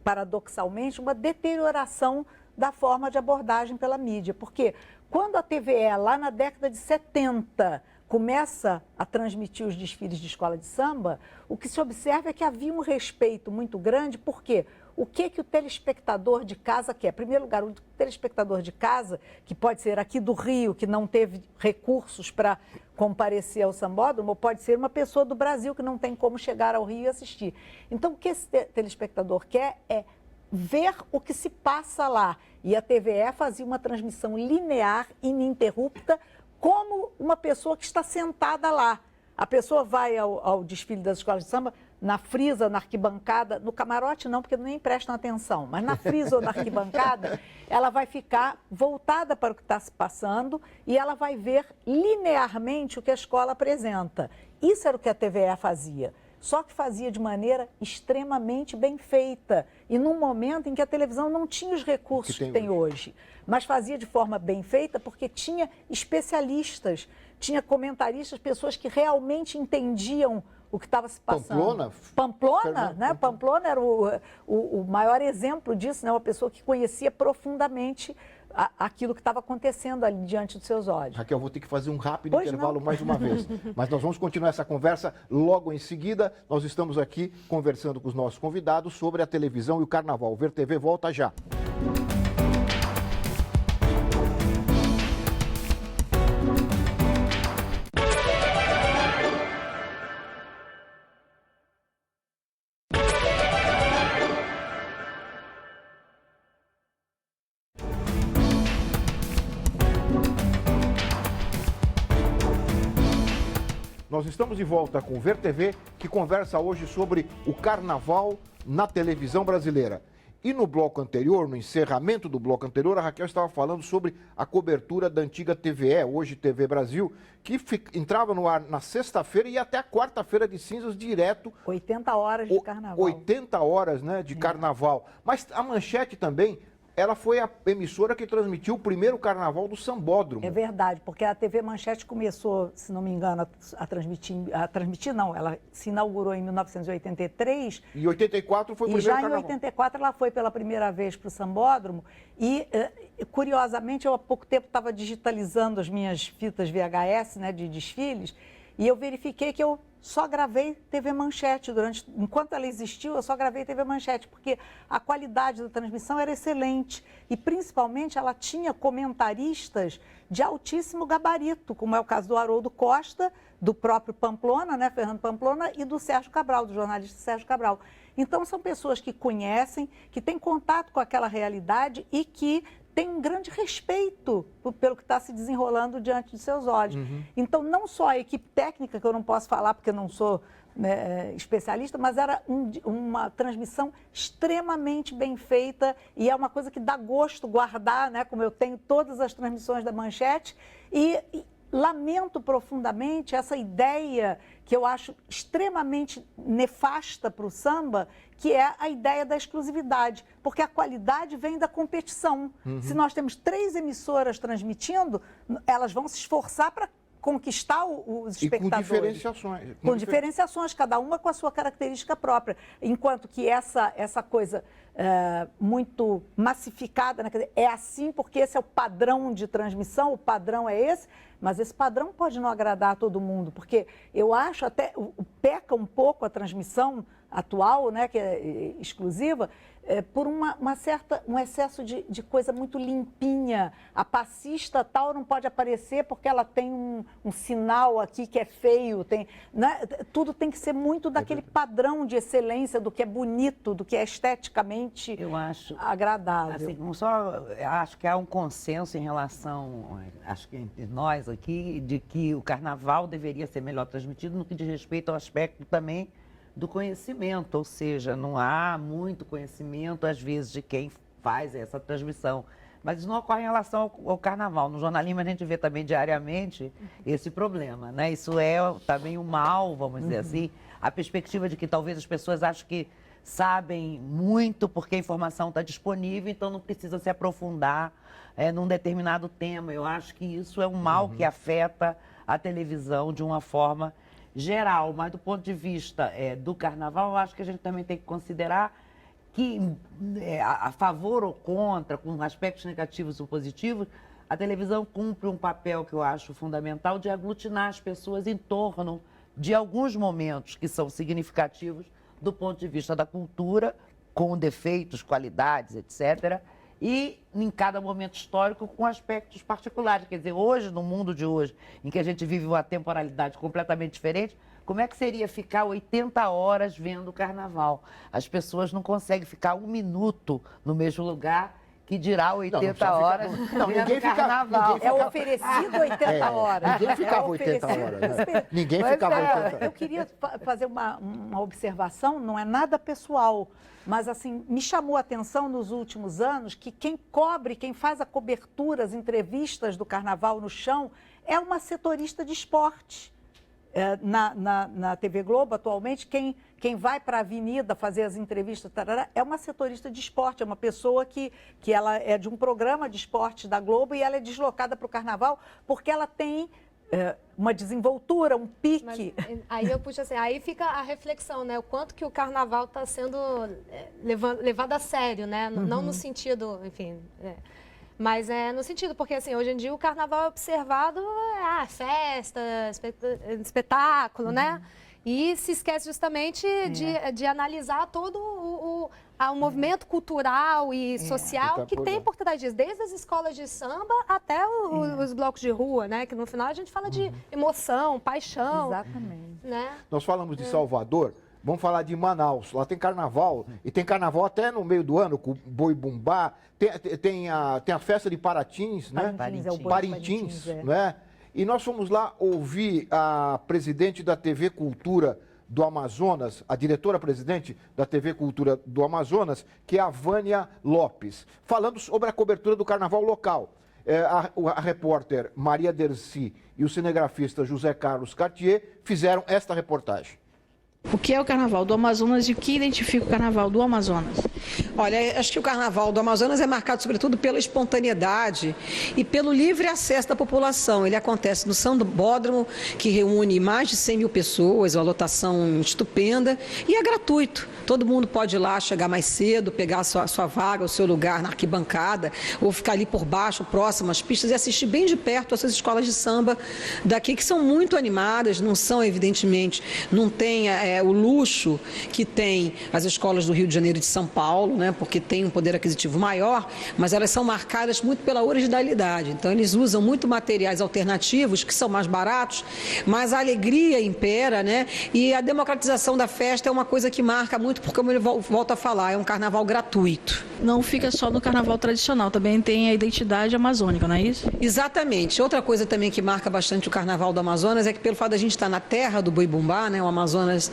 paradoxalmente, uma deterioração da forma de abordagem pela mídia. Porque quando a TVE, lá na década de 70, começa a transmitir os desfiles de escola de samba, o que se observa é que havia um respeito muito grande, porque o que o telespectador de casa quer? Em primeiro lugar, o telespectador de casa, que pode ser aqui do Rio, que não teve recursos para comparecer ao sambódromo, ou pode ser uma pessoa do Brasil que não tem como chegar ao Rio e assistir. Então, o que esse telespectador quer é ver o que se passa lá. E a TVE fazia uma transmissão linear, ininterrupta, como uma pessoa que está sentada lá. A pessoa vai ao desfile das escolas de samba, na frisa, na arquibancada, no camarote não, porque nem prestam atenção, mas na frisa ou na arquibancada, ela vai ficar voltada para o que está se passando e ela vai ver linearmente o que a escola apresenta. Isso era o que a TVE fazia, só que fazia de maneira extremamente bem feita e num momento em que a televisão não tinha os recursos que tem hoje, mas fazia de forma bem feita porque tinha especialistas, tinha comentaristas, pessoas que realmente entendiam o que estava se passando. Pamplona, né? Pamplona era o maior exemplo disso, né? Uma pessoa que conhecia profundamente aquilo que estava acontecendo ali diante dos seus olhos. Raquel, vou ter que fazer um rápido intervalo mais uma vez, mas nós vamos continuar essa conversa logo em seguida. Nós estamos aqui conversando com os nossos convidados sobre a televisão e o carnaval. O Ver TV volta já. Nós estamos de volta com o Ver TV, que conversa hoje sobre o carnaval na televisão brasileira. E no bloco anterior, no encerramento do bloco anterior, a Raquel estava falando sobre a cobertura da antiga TVE, hoje TV Brasil, que entrava no ar na sexta-feira e até a quarta-feira de cinzas direto. 80 horas de carnaval. 80 horas, né, de carnaval. Mas a Manchete também, ela foi a emissora que transmitiu o primeiro carnaval do Sambódromo. É verdade, porque a TV Manchete começou, se não me engano, a transmitir não, ela se inaugurou em 1983. E 84 foi o primeiro carnaval. E já em 84 ela foi pela primeira vez para o Sambódromo e, curiosamente, eu há pouco tempo estava digitalizando as minhas fitas VHS, né, de desfiles, e eu verifiquei que eu só gravei TV Manchete enquanto ela existiu, eu só gravei TV Manchete, porque a qualidade da transmissão era excelente e, principalmente, ela tinha comentaristas de altíssimo gabarito, como é o caso do Haroldo Costa, do próprio Pamplona, né, Fernando Pamplona, e do Sérgio Cabral, do jornalista Sérgio Cabral. Então, são pessoas que conhecem, que têm contato com aquela realidade e que tem um grande respeito pelo que está se desenrolando diante de seus olhos. Então, não só a equipe técnica, que eu não posso falar porque eu não sou especialista, mas era uma transmissão extremamente bem feita e é uma coisa que dá gosto guardar, né, como eu tenho todas as transmissões da Manchete, e lamento profundamente essa ideia que eu acho extremamente nefasta para o samba, que é a ideia da exclusividade, porque a qualidade vem da competição. Se nós temos 3 emissoras transmitindo, elas vão se esforçar para conquistar os espectadores. E com diferenciações. Com diferenciações, cada uma com a sua característica própria. Enquanto que essa coisa muito massificada, né? Quer dizer, é assim porque esse é o padrão de transmissão, o padrão é esse, mas esse padrão pode não agradar a todo mundo, porque eu acho até, peca um pouco a transmissão atual, né, que é exclusiva, por um excesso de coisa muito limpinha. A passista tal não pode aparecer porque ela tem um sinal aqui que é feio. Né? Tudo tem que ser muito daquele padrão de excelência, do que é bonito, do que é esteticamente agradável. Assim, acho que há um consenso em relação, acho que entre nós aqui de que o carnaval deveria ser melhor transmitido no que diz respeito ao aspecto também do conhecimento, ou seja, não há muito conhecimento, às vezes, de quem faz essa transmissão. Mas isso não ocorre em relação ao carnaval. No jornalismo a gente vê também diariamente esse problema, né? Isso é também um mal, vamos dizer assim, a perspectiva de que talvez as pessoas achem que sabem muito porque a informação está disponível, então não precisa se aprofundar num determinado tema. Eu acho que isso é um mal que afeta a televisão de uma forma geral, mas do ponto de vista do carnaval, eu acho que a gente também tem que considerar que, a favor ou contra, com aspectos negativos ou positivos, a televisão cumpre um papel que eu acho fundamental de aglutinar as pessoas em torno de alguns momentos que são significativos do ponto de vista da cultura, com defeitos, qualidades, etc., e em cada momento histórico com aspectos particulares. Quer dizer, hoje, no mundo de hoje, em que a gente vive uma temporalidade completamente diferente, como é que seria ficar 80 horas vendo o carnaval? As pessoas não conseguem ficar um minuto no mesmo lugar, que dirá 80 horas vendo carnaval. É oferecido 80 horas. Ninguém ficava 80 horas. Né? Ninguém ficava 80 horas. Eu queria fazer uma observação, não é nada pessoal, mas assim, me chamou a atenção nos últimos anos que quem cobre, quem faz a cobertura, as entrevistas do carnaval no chão, é uma setorista de esporte. Na TV Globo, atualmente, quem vai para a avenida fazer as entrevistas é uma setorista de esporte, é uma pessoa que ela é de um programa de esporte da Globo e ela é deslocada para o carnaval porque ela tem uma desenvoltura, um pique. Mas, aí eu puxo assim, aí fica a reflexão, né? O quanto que o carnaval está sendo levado a sério, né? Não no sentido, enfim... Mas no sentido, porque assim, hoje em dia o carnaval é observado, festa, espetáculo, né? E se esquece justamente de analisar todo o movimento cultural e social que tem por trás disso, desde as escolas de samba até os blocos de rua, né? Que no final a gente fala de emoção, paixão. Exatamente. Né? Nós falamos de Salvador. Vamos falar de Manaus. Lá tem carnaval. E tem carnaval até no meio do ano, com boi bumbá. Tem a festa de Parintins, né? Parintins, né? E nós fomos lá ouvir a presidente da TV Cultura do Amazonas, a diretora-presidente da TV Cultura do Amazonas, que é a Vânia Lopes, falando sobre a cobertura do carnaval local. A repórter Maria Dercy e o cinegrafista José Carlos Cartier fizeram esta reportagem. O que é o Carnaval do Amazonas e o que identifica o Carnaval do Amazonas? Olha, acho que o Carnaval do Amazonas é marcado sobretudo pela espontaneidade e pelo livre acesso da população. Ele acontece no Sambódromo, que reúne mais de 100 mil pessoas, uma lotação estupenda, e é gratuito. Todo mundo pode ir lá, chegar mais cedo, pegar a sua vaga, o seu lugar na arquibancada, ou ficar ali por baixo, próximo às pistas, e assistir bem de perto essas escolas de samba daqui, que são muito animadas, não são, evidentemente, não tem o luxo que tem as escolas do Rio de Janeiro e de São Paulo, né, porque tem um poder aquisitivo maior, mas elas são marcadas muito pela originalidade. Então, eles usam muito materiais alternativos, que são mais baratos, mas a alegria impera, né, e a democratização da festa é uma coisa que marca muito, porque, como eu volto a falar, é um carnaval gratuito. Não fica só no carnaval tradicional, também tem a identidade amazônica, não é isso? Exatamente. Outra coisa também que marca bastante o carnaval do Amazonas é que, pelo fato de a gente estar na terra do boi bumbá, né, o Amazonas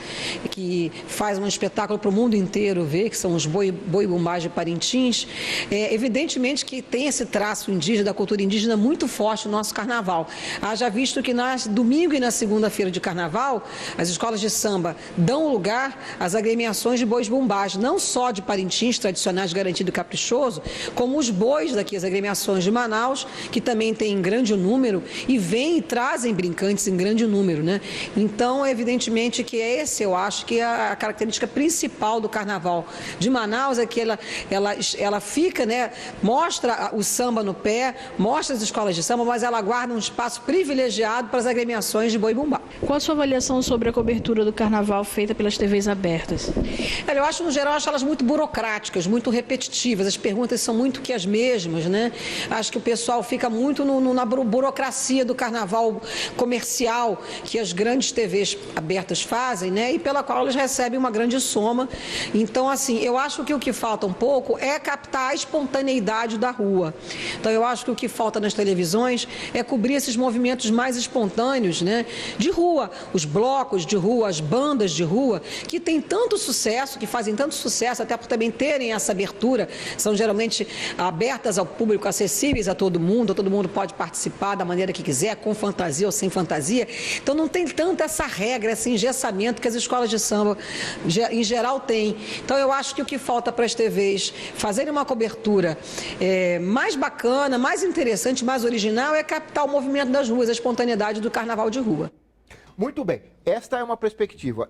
que faz um espetáculo para o mundo inteiro ver, que são os boi bumbás de Parintins, evidentemente que tem esse traço indígena, da cultura indígena muito forte no nosso carnaval. Haja visto que no domingo e na segunda-feira de carnaval, as escolas de samba dão lugar às agremiações de bois bumbás, não só de Parintins, tradicionais, garantido e caprichoso, como os bois daqui, as agremiações de Manaus, que também tem em grande número, e vêm e trazem brincantes em grande número, né? Então, evidentemente que eu acho que a característica principal do carnaval de Manaus é que ela fica, né, mostra o samba no pé, mostra as escolas de samba, mas ela guarda um espaço privilegiado para as agremiações de boi bumbá. Qual a sua avaliação sobre a cobertura do carnaval feita pelas TVs abertas? Eu acho, no geral, elas muito burocráticas, muito repetitivas, as perguntas são muito que as mesmas, né? Acho que o pessoal fica muito na burocracia do carnaval comercial que as grandes TVs abertas fazem, né? né, e pela qual eles recebem uma grande soma. Então, assim, eu acho que o que falta um pouco é captar a espontaneidade da rua. Então, eu acho que o que falta nas televisões é cobrir esses movimentos mais espontâneos, né, de rua, os blocos de rua, as bandas de rua, que têm tanto sucesso, que fazem tanto sucesso, até por também terem essa abertura, são geralmente abertas ao público, acessíveis a todo mundo pode participar da maneira que quiser, com fantasia ou sem fantasia. Então não tem tanta essa regra, esse engessamento que as escolas de samba em geral têm. Então eu acho que o que falta para as TVs fazerem uma cobertura mais bacana, mais interessante, mais original é captar o movimento das ruas, a espontaneidade do carnaval de rua. Muito bem, esta é uma perspectiva.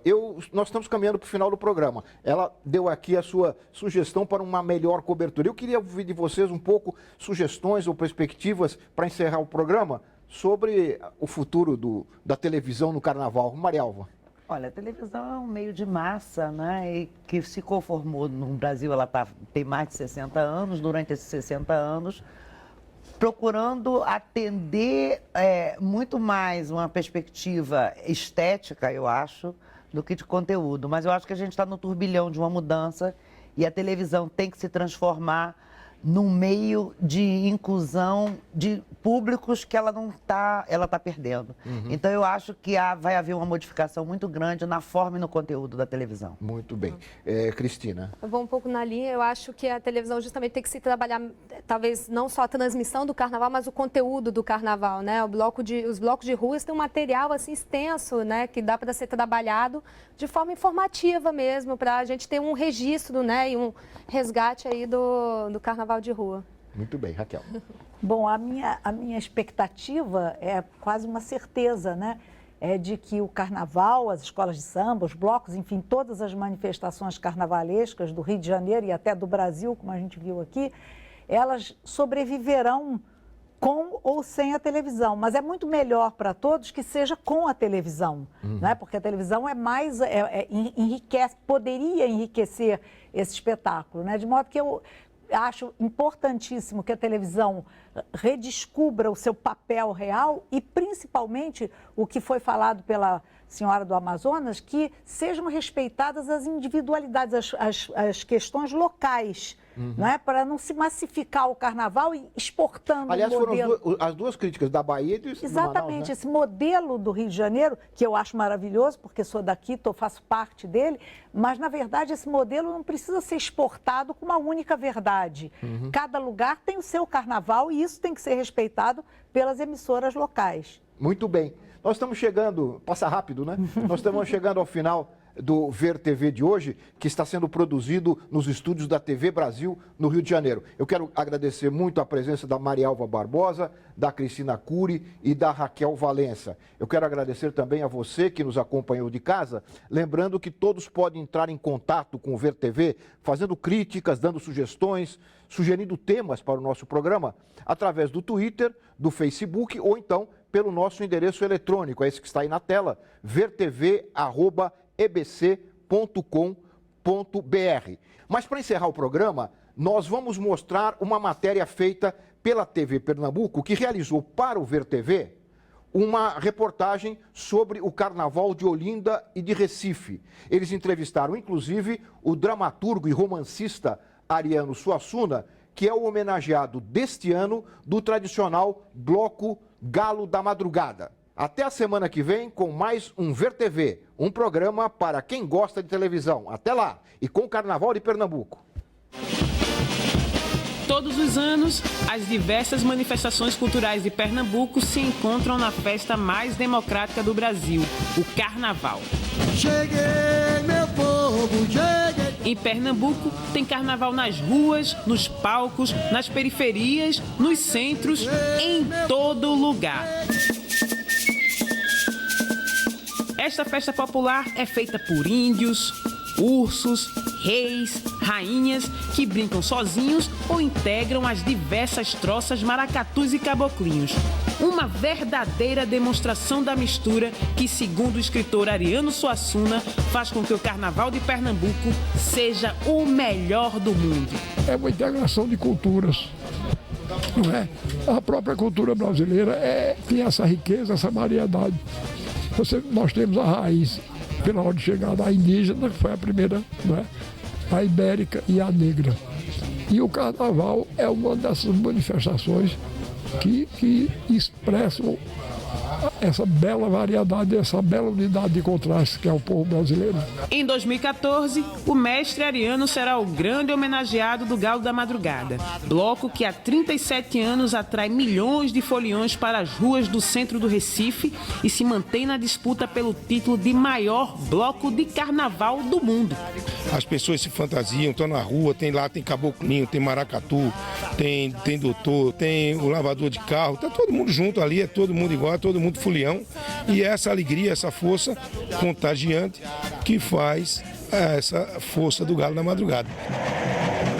Nós estamos caminhando para o final do programa. Ela deu aqui a sua sugestão para uma melhor cobertura. Eu queria ouvir de vocês um pouco sugestões ou perspectivas para encerrar o programa sobre o futuro da televisão no carnaval. Marialva. Olha, a televisão é um meio de massa, né, e que se conformou no Brasil, ela tem mais de 60 anos, durante esses 60 anos, procurando atender muito mais uma perspectiva estética, eu acho, do que de conteúdo. Mas eu acho que a gente está no turbilhão de uma mudança e a televisão tem que se transformar num meio de inclusão de públicos que ela está perdendo. Uhum. Então eu acho que vai haver uma modificação muito grande na forma e no conteúdo da televisão. Muito bem. Cristina? Eu vou um pouco na linha, eu acho que a televisão justamente tem que se trabalhar, talvez não só a transmissão do carnaval, mas o conteúdo do carnaval, né? Os blocos de ruas têm um material assim extenso, né? Que dá para ser trabalhado de forma informativa mesmo, para a gente ter um registro, né? E um resgate aí do carnaval de rua. Muito bem, Raquel. Bom, a minha expectativa é quase uma certeza, né? É de que o carnaval, as escolas de samba, os blocos, enfim, todas as manifestações carnavalescas do Rio de Janeiro e até do Brasil, como a gente viu aqui, elas sobreviverão com ou sem a televisão. Mas é muito melhor para todos que seja com a televisão, né? Porque a televisão poderia enriquecer esse espetáculo, né? De modo que eu acho importantíssimo que a televisão redescubra o seu papel real e, principalmente, o que foi falado pela senhora do Amazonas, que sejam respeitadas as individualidades, as questões locais, não é? Para não se massificar o carnaval e exportando aliás, o modelo. foram as duas críticas da Bahia e do Exatamente, Manaus, né? Esse modelo do Rio de Janeiro, que eu acho maravilhoso, porque sou daqui, faço parte dele, mas, na verdade, esse modelo não precisa ser exportado com uma única verdade. Cada lugar tem o seu carnaval e isso tem que ser respeitado pelas emissoras locais. Muito bem. Nós estamos chegando, passa rápido, né? Nós estamos chegando ao final do Ver TV de hoje, que está sendo produzido nos estúdios da TV Brasil, no Rio de Janeiro. Eu quero agradecer muito a presença da Marialva Barbosa, da Cristina Cury e da Raquel Valença. Eu quero agradecer também a você que nos acompanhou de casa, lembrando que todos podem entrar em contato com o Ver TV, fazendo críticas, dando sugestões, sugerindo temas para o nosso programa, através do Twitter, do Facebook ou então pelo nosso endereço eletrônico, é esse que está aí na tela, vertv@ebc.com.br. Mas para encerrar o programa, nós vamos mostrar uma matéria feita pela TV Pernambuco, que realizou para o Ver TV uma reportagem sobre o Carnaval de Olinda e de Recife. Eles entrevistaram, inclusive, o dramaturgo e romancista Ariano Suassuna, que é o homenageado deste ano do tradicional bloco Galo da Madrugada. Até a semana que vem com mais um Ver TV, um programa para quem gosta de televisão. Até lá e com o Carnaval de Pernambuco. Todos os anos, as diversas manifestações culturais de Pernambuco se encontram na festa mais democrática do Brasil, o Carnaval. Cheguei, meu povo, cheguei. Em Pernambuco, tem carnaval nas ruas, nos palcos, nas periferias, nos centros, em todo lugar. Esta festa popular é feita por índios, ursos, reis, rainhas que brincam sozinhos ou integram as diversas troças, maracatus e caboclinhos. Uma verdadeira demonstração da mistura que, segundo o escritor Ariano Suassuna, faz com que o Carnaval de Pernambuco seja o melhor do mundo. É uma integração de culturas, não é? A própria cultura brasileira tem essa riqueza, essa variedade. Nós temos a raiz pela ordem de chegada, a indígena, que foi a primeira, né? A ibérica e a negra. E o carnaval é uma dessas manifestações que expressam essa bela variedade, essa bela unidade de contrastes que é o povo brasileiro. Em 2014, o mestre Ariano será o grande homenageado do Galo da Madrugada, bloco que há 37 anos atrai milhões de foliões para as ruas do centro do Recife e se mantém na disputa pelo título de maior bloco de carnaval do mundo. As pessoas se fantasiam, estão na rua, tem caboclinho, tem maracatu, tem doutor, tem o lavador de carro, tá todo mundo junto ali, é todo mundo igual, é todo mundo folião. E é essa alegria, essa força contagiante que faz essa força do Galo da Madrugada.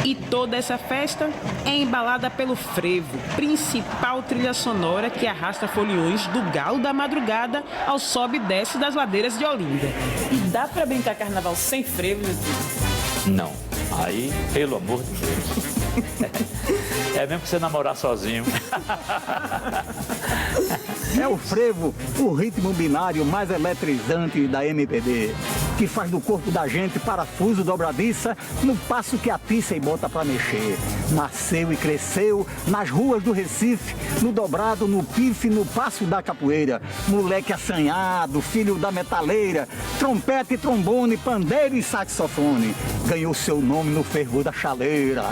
E toda essa festa é embalada pelo frevo, principal trilha sonora que arrasta foliões do Galo da Madrugada ao sobe e desce das ladeiras de Olinda. E dá pra brincar carnaval sem frevo, Jesus? Não. Aí, pelo amor de Deus. É mesmo que você namorar sozinho. É o frevo, o ritmo binário mais eletrizante da MPB, que faz do corpo da gente parafuso dobradiça no passo que atiça e bota pra mexer. Nasceu e cresceu nas ruas do Recife, no dobrado, no pife, no passo da capoeira. Moleque assanhado, filho da metaleira, trompete, trombone, pandeiro e saxofone. Ganhou seu nome no fervor da chaleira.